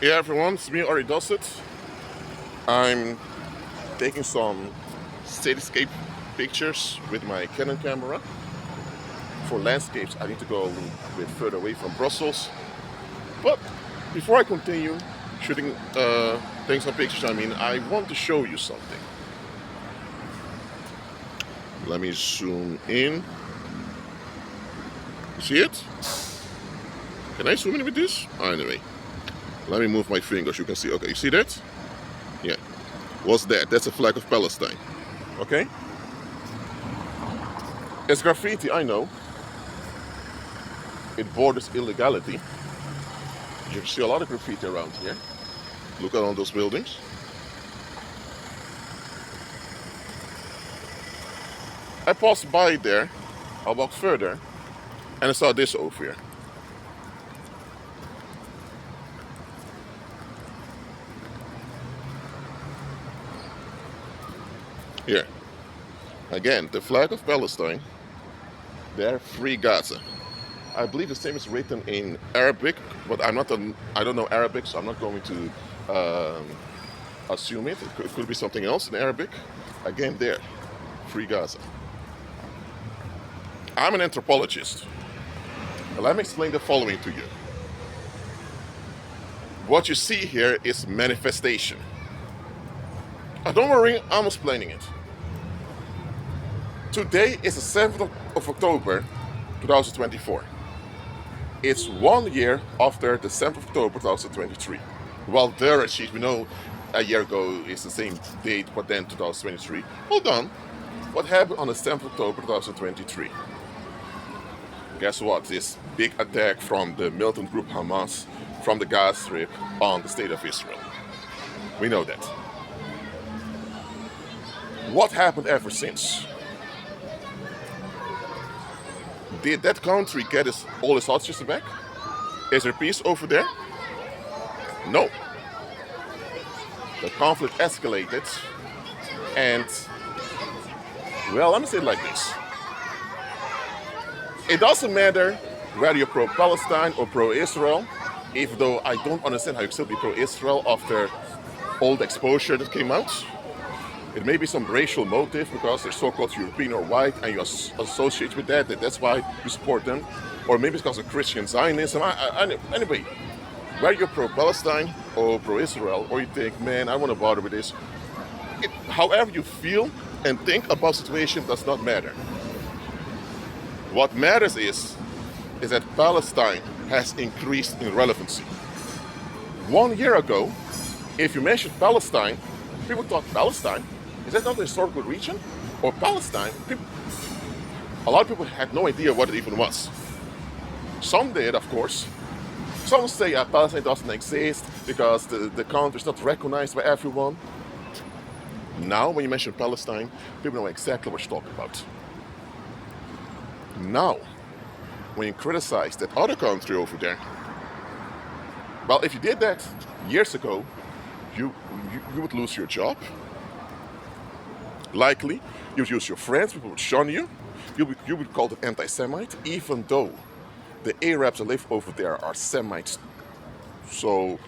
Yeah, everyone, it's me, Ari Does It. I'm taking some cityscape pictures with my Canon camera. For landscapes, I need to go a little bit further away from Brussels. But before I continue shooting, taking some pictures, I want to show you something. Let me zoom in. You see it? Can I zoom in with this? Anyway, let me move my fingers. You can see. Okay, you see that? Yeah. What's that? That's a flag of Palestine. Okay? It's graffiti, I know. It borders illegality. You can see a lot of graffiti around here. Look at all those buildings. I passed by there, I walked further, and I saw this over here. Here. Again, the flag of Palestine. There, free Gaza. I believe the same is written in Arabic, but I don't know Arabic, so I'm not going to assume it. It could be something else in Arabic. Again, there, free Gaza. I'm an anthropologist. Let me explain the following to you. What you see here is manifestation. Don't worry, I'm explaining it. Today is the 7th of October 2024. It's 1 year after the 7th of October 2023. Well, there, actually, we know a year ago is the same date, but then 2023. Hold on. What happened on the 7th of October 2023? Guess what? This big attack from the militant group Hamas from the Gaza Strip on the state of Israel. We know that. What happened ever since? Did that country get all its hostages back? Is there peace over there? No. The conflict escalated, and, well, let me say it like this. It doesn't matter whether you're pro-Palestine or pro-Israel, even though I don't understand how you can still be pro-Israel after all the exposure that came out. It may be some racial motive because they're so-called European or white and you associate with that, that's why you support them. Or maybe it's because of Christian Zionism. Anyway, whether you're pro-Palestine or pro-Israel, or you think, man, I want to bother with this, however you feel and think about the situation does not matter. What matters is that Palestine has increased in relevancy. 1 year ago, if you mentioned Palestine, people thought, Palestine? Is that not a historical region? Or Palestine? A lot of people had no idea what it even was. Some did, of course. Some say Palestine doesn't exist because the country is not recognized by everyone. Now, when you mention Palestine, people know exactly what you're talking about. Now, when you criticize that other country over there, well, if you did that years ago, you would lose your job. Likely, you would use your friends, people would shun you. You would be called an anti-Semite, even though the Arabs that live over there are Semites. So,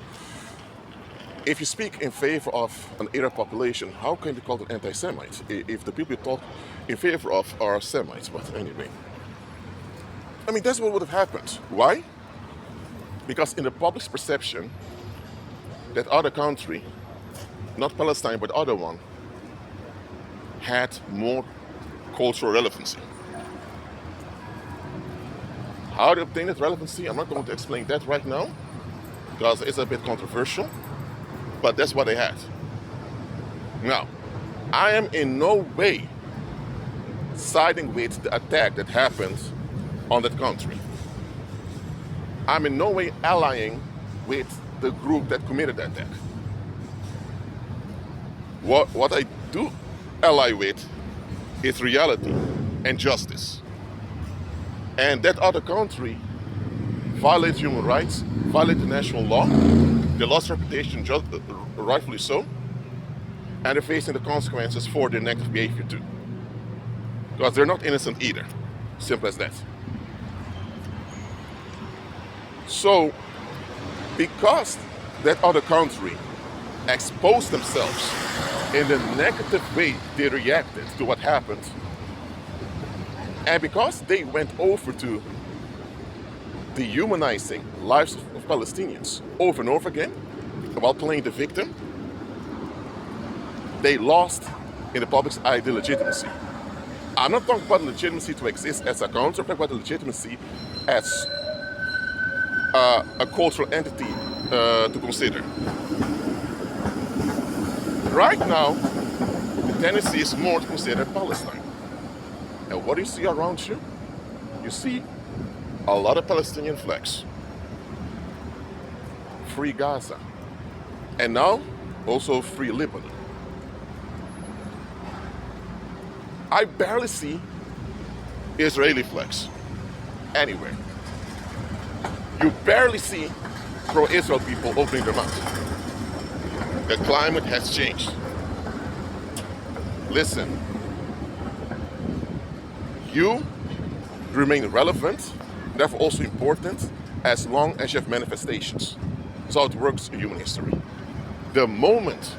if you speak in favor of an Arab population, how can you be called an anti-Semite if the people you talk in favor of are Semites? But anyway, that's what would have happened. Why? Because in the public's perception, that other country, not Palestine, but the other one, had more cultural relevancy. How to obtain that relevancy, I'm not going to explain that right now, because it's a bit controversial, but that's what they had. Now, I am in no way siding with the attack that happened on that country. I'm in no way allying with the group that committed the attack. What I do ally with is reality and justice. And that other country violates human rights, violates international law. They lost reputation, rightfully so. And they're facing the consequences for their negative behavior too. Because they're not innocent either. Simple as that. So, because that other country exposed themselves in the negative way they reacted to what happened, and because they went over to dehumanizing lives of Palestinians over and over again while playing the victim, they lost in the public's eye the legitimacy. I'm not talking about the legitimacy to exist as a country, I'm talking about the legitimacy as a cultural entity to consider. Right now, the tendency is more to consider Palestine. And what do you see around you? You see a lot of Palestinian flags. Free Gaza. And now, also free Lebanon. I barely see Israeli flags anywhere. You barely see pro-Israel people opening their mouth. The climate has changed. Listen, you remain relevant, therefore also important, as long as you have manifestations. That's how it works in human history. The moment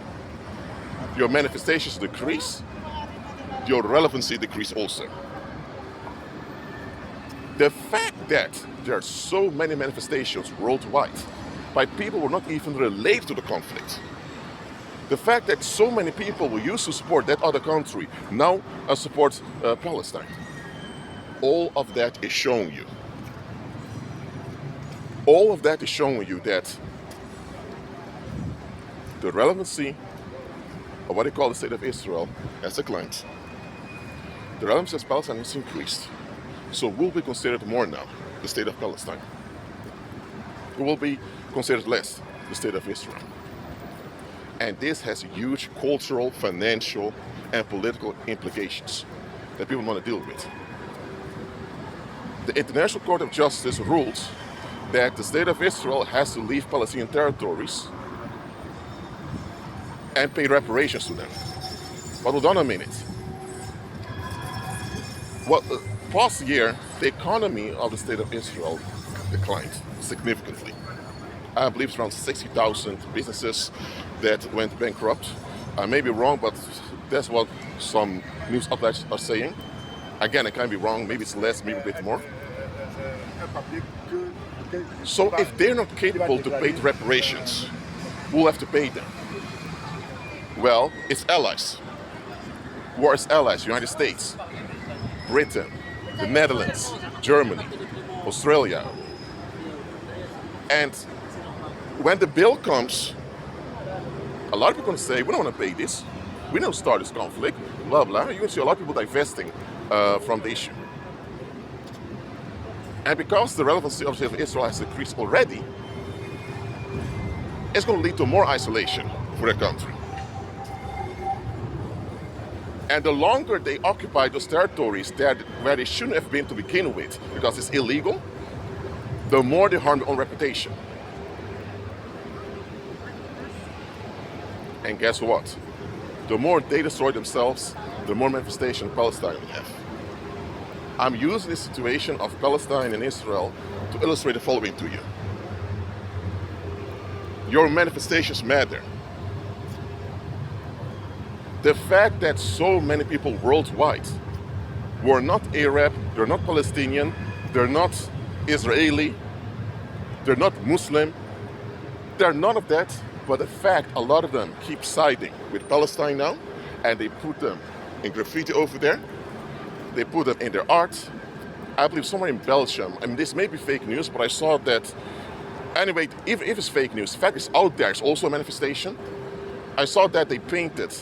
your manifestations decrease, your relevancy decreases also. The fact that there are so many manifestations worldwide by people who are not even related to the conflict, the fact that so many people who used to support that other country now support Palestine, all of that is showing you. All of that is showing you that the relevancy of what they call the state of Israel has declined. The relevancy of Palestine has increased. So will be considered more now the state of Palestine. It will be considered less the state of Israel. And this has huge cultural, financial, and political implications that people want to deal with. The International Court of Justice ruled that the state of Israel has to leave Palestinian territories and pay reparations to them. But hold on a minute. Well, past year, the economy of the state of Israel declined significantly. I believe it's around 60,000 businesses that went bankrupt. I may be wrong, but that's what some news outlets are saying. Again, I can be wrong. Maybe it's less, maybe a bit more. So if they're not capable to pay the reparations, who'll have to pay them? Well, it's allies. Who are its allies? United States, Britain, the Netherlands, Germany, Australia. And when the bill comes, a lot of people are going to say, we don't want to pay this. We don't start this conflict, blah, blah. You're going to see a lot of people divesting from the issue. And because the relevancy of Israel has decreased already, it's going to lead to more isolation for the country. And the longer they occupy those territories where they shouldn't have been to begin with, because it's illegal, the more they harm their own reputation. And guess what? The more they destroy themselves, the more manifestation Palestine will have. I'm using the situation of Palestine and Israel to illustrate the following to you. Your manifestations matter. The fact that so many people worldwide who are not Arab, they're not Palestinian, they're not Israeli, they're not Muslim, they're none of that, but the fact a lot of them keep siding with Palestine now, and they put them in graffiti over there, they put them in their art. I believe somewhere in Belgium, I mean this may be fake news, but I saw that, anyway, if it's fake news, the fact is out there, it's also a manifestation. I saw that they painted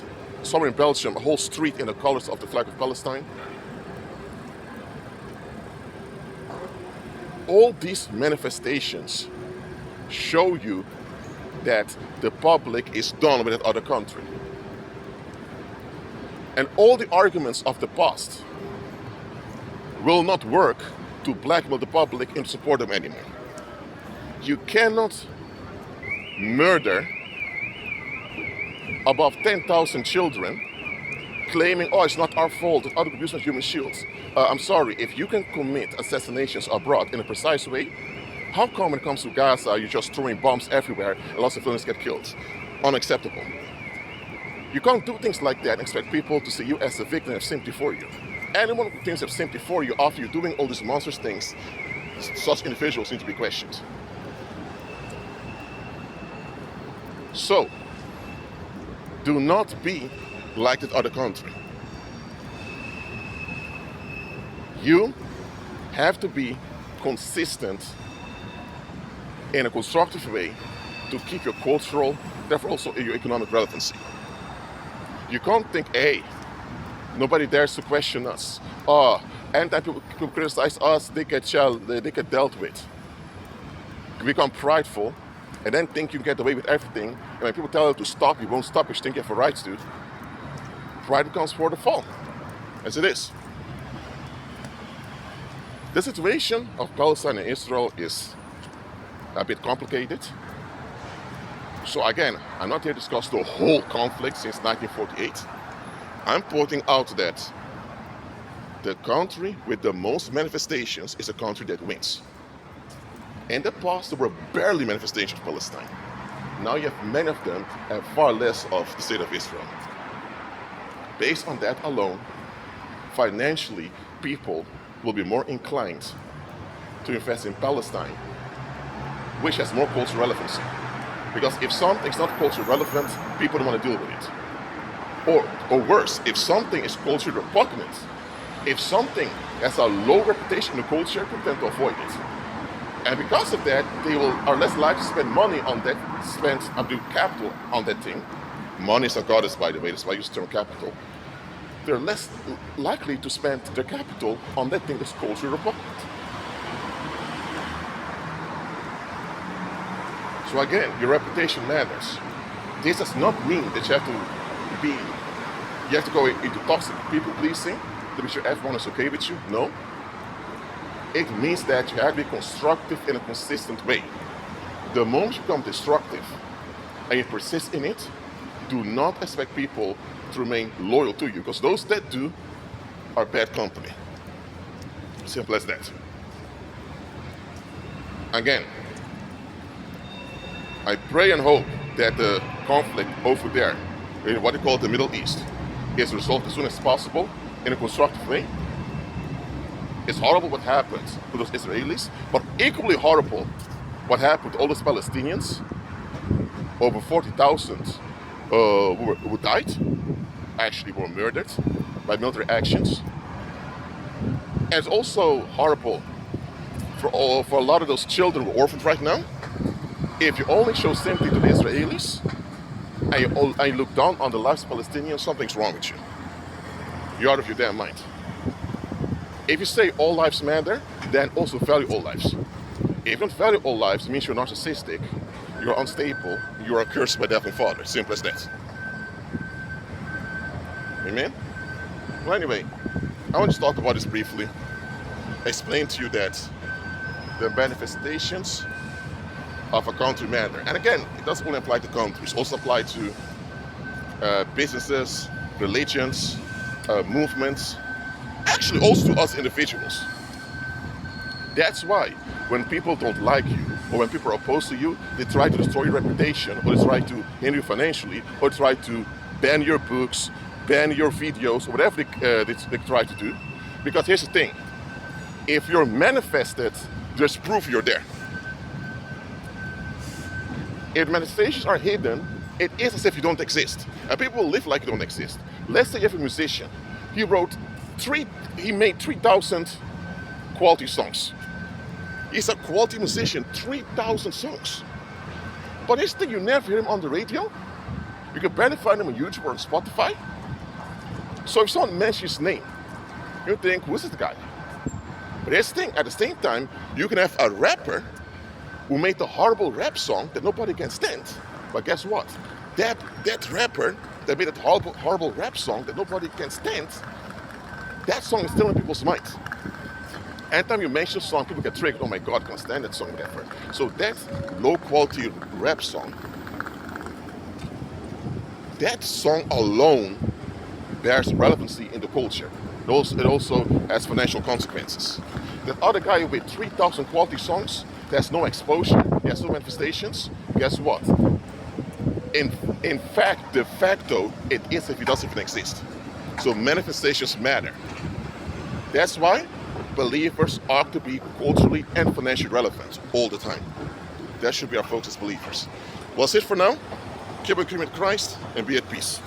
somewhere in Belgium a whole street in the colors of the flag of Palestine. All these manifestations show you that the public is done with that other country. And all the arguments of the past will not work to blackmail the public and support them anymore. You cannot murder above 10,000 children claiming, oh, it's not our fault, that other people use human shields. I'm sorry, if you can commit assassinations abroad in a precise way, How come when it comes to Gaza, you're just throwing bombs everywhere and lots of civilians get killed? Unacceptable. You can't do things like that and expect people to see you as a victim and have sympathy for you. Anyone who thinks they have sympathy for you after you're doing all these monstrous things, such individuals need to be questioned. So, do not be like that other country. You have to be consistent in a constructive way to keep your cultural, therefore also your economic relevancy. You can't think, hey, nobody dares to question us. Oh, anti-people criticize us, they get dealt with. You become prideful and then think you can get away with everything. And when people tell you to stop, you won't stop, you think you have a right to. Pride becomes for the fall, as it is. The situation of Palestine and Israel is a bit complicated. So again, I'm not here to discuss the whole conflict since 1948. I'm pointing out that the country with the most manifestations is a country that wins. In the past, there were barely manifestations of Palestine. Now you have many of them and far less of the state of Israel. Based on that alone, financially, people will be more inclined to invest in Palestine, which has more cultural relevancy. Because if something's not culturally relevant, people don't want to deal with it. Or worse, if something is culturally repugnant, if something has a low reputation in the culture, people tend to avoid it. And because of that, they are less likely to spend money on that, do capital on that thing. Money is a goddess, by the way, that's why I use the term capital. They're less likely to spend their capital on that thing that's culturally repugnant. So again, your reputation matters. This does not mean that you have to go into toxic people pleasing to be sure everyone is okay with you. No. It means that you have to be constructive in a consistent way. The moment you become destructive and you persist in it, do not expect people to remain loyal to you, because those that do are bad company. Simple as that. Again, I pray and hope that the conflict over there, in what they call the Middle East, is resolved as soon as possible in a constructive way. It's horrible what happened to those Israelis, but equally horrible what happened to all those Palestinians. Over 40,000 who died, actually were murdered by military actions. And it's also horrible for a lot of those children who are orphaned right now. If you only show sympathy to the Israelis and you look down on the lives of Palestinians, something's wrong with you. You're out of your damn mind. If you say all lives matter, then also value all lives. If you don't value all lives, it means you're narcissistic, you're unstable, you are cursed by death and father. Simple as that. Amen? Well, anyway, I want to talk about this briefly. Explain to you that the manifestations of a country matter. And again, it doesn't only apply to countries, it also apply to businesses, religions, movements, actually also to us individuals. That's why when people don't like you, or when people are opposed to you, they try to destroy your reputation, or they try to hinder you financially, or try to ban your books, ban your videos, or whatever they try to do. Because here's the thing, if you're manifested, there's proof you're there. If manifestations are hidden, it is as if you don't exist. And people will live like you don't exist. Let's say you have a musician. He made 3,000 quality songs. He's a quality musician, 3,000 songs. But here's the thing, you never hear him on the radio. You can barely find him on YouTube or on Spotify. So if someone mentions his name, you think, who is this guy? But here's the thing, at the same time, you can have a rapper who made a horrible rap song that nobody can stand. But guess what? That rapper that made a horrible rap song that nobody can stand, that song is still in people's minds. Anytime you mention a song, people get triggered. Oh my God, I can't stand that song, whatever. So that low quality rap song, that song alone bears relevancy in the culture. It also has financial consequences. That other guy who made 3,000 quality songs there's no exposure, there's no manifestations, guess what? In fact, de facto, it is if it doesn't even exist. So manifestations matter. That's why believers ought to be culturally and financially relevant all the time. That should be our focus as believers. Well, that's it for now. Keep in communion with Christ and be at peace.